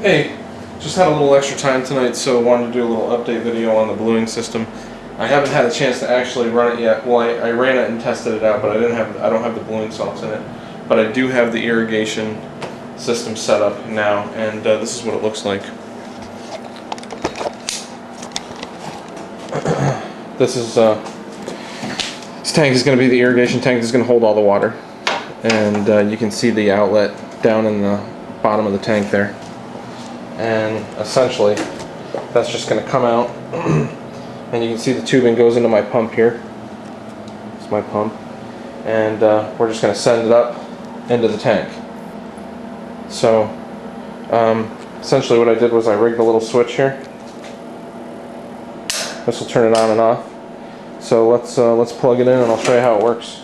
Hey, just had a little extra time tonight, so wanted to do a little update video on the bluing system. I haven't had a chance to actually run it yet. Well, I ran it and tested it out, but I don't have the bluing salts in it. But I do have the irrigation system set up now, and this is what it looks like. This tank is going to be the irrigation tank. This is going to hold all the water, and you can see the outlet down in the bottom of the tank there. And essentially that's just going to come out and you can see the tubing goes into my pump here. It's my pump, and we're just going to send it up into the tank. So essentially what I did was I rigged a little switch here. This will turn it on and off. So let's plug it in and I'll show you how it works.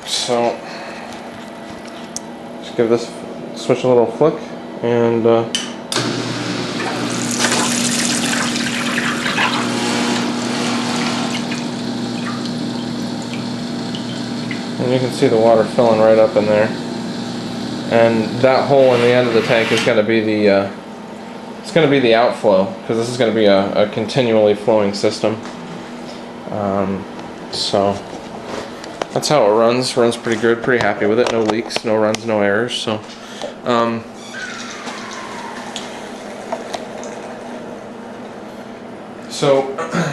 So just give this switch a little flick, and you can see the water filling right up in there. And that hole in the end of the tank is going to be the outflow, because this is going to be a continually flowing system. So that's how it runs. Runs pretty good, pretty happy with it. No leaks, no runs, no errors. So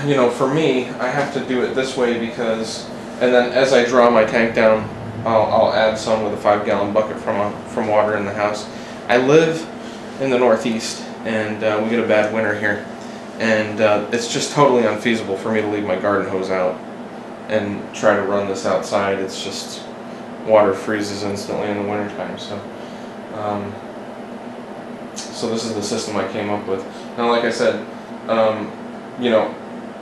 you know, for me, I have to do it this way because, and then as I draw my tank down, I'll add some with a 5-gallon bucket from water in the house. I live in the Northeast, and we get a bad winter here, and it's just totally unfeasible for me to leave my garden hose out and try to run this outside. It's just, water freezes instantly in the wintertime. So this is the system I came up with. Now, like I said, you know,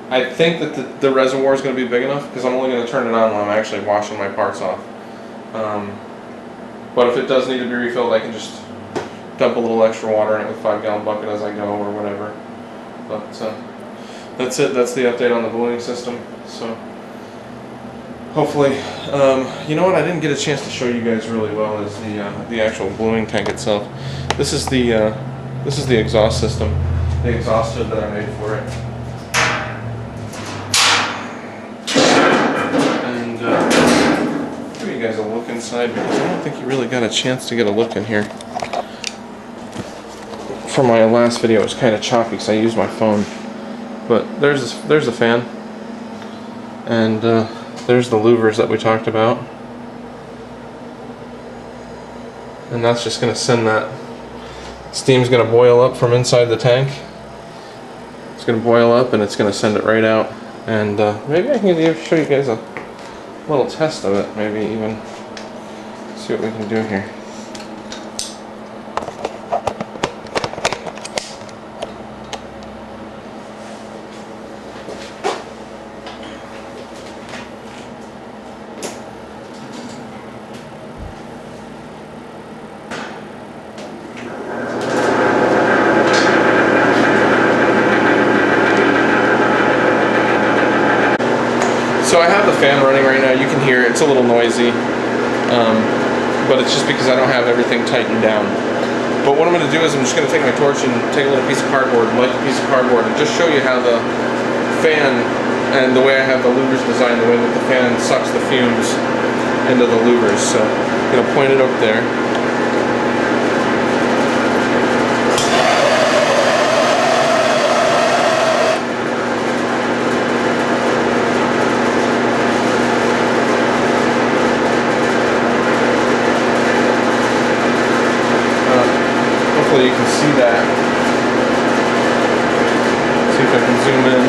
I think that the reservoir is going to be big enough, because I'm only going to turn it on when I'm actually washing my parts off. But if it does need to be refilled, I can just dump a little extra water in it with a 5-gallon bucket as I go, or whatever. But that's it. That's the update on the bluing system. So hopefully, you know what I didn't get a chance to show you guys really well is the actual bluing tank itself. This is the exhaust system, the exhaust hood that I made for it. And give you guys a look inside, because I don't think you really got a chance to get a look in here. For my last video, it was kind of choppy because I used my phone. But there's the fan, and there's the louvers that we talked about, and that's just going to send that steam's going to boil up from inside the tank. It's going to boil up and it's going to send it right out. And maybe I can show you guys a little test of it, maybe even see what we can do here. So I have the fan running right now. You can hear it. It's a little noisy, but it's just because I don't have everything tightened down. But what I'm going to do is I'm just going to take my torch and take a little piece of cardboard, light the piece of cardboard, and just show you how the fan, and the way I have the louvers designed, the way that the fan sucks the fumes into the louvers. So I'm going to point it up there. You can see that. See if I can zoom in.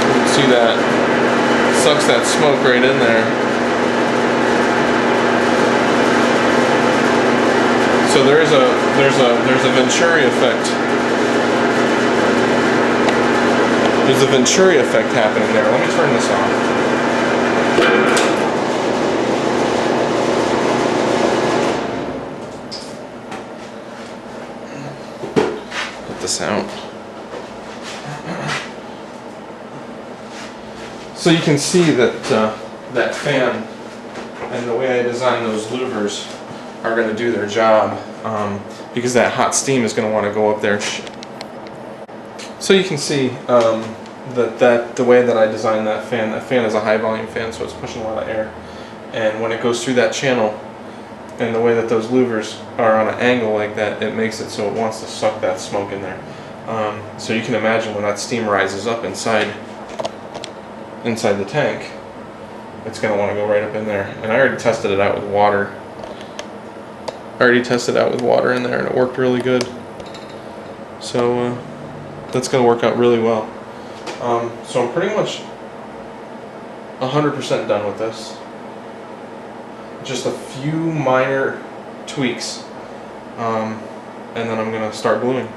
You can see that. Sucks that smoke right in there. So there's a Venturi effect. There's a Venturi effect happening there. Let me turn this off. this out. So you can see that that fan and the way I designed those louvers are going to do their job, because that hot steam is going to want to go up there. So you can see that the way that I designed that fan is a high volume fan, so it's pushing a lot of air, and when it goes through that channel, and the way that those louvers are on an angle like that, it makes it so it wants to suck that smoke in there. So you can imagine when that steam rises up inside the tank, it's going to want to go right up in there. And I already tested it out with water. In there, and it worked really good. So that's going to work out really well. So I'm pretty much 100% done with this. Just a few minor tweaks, and then I'm going to start gluing.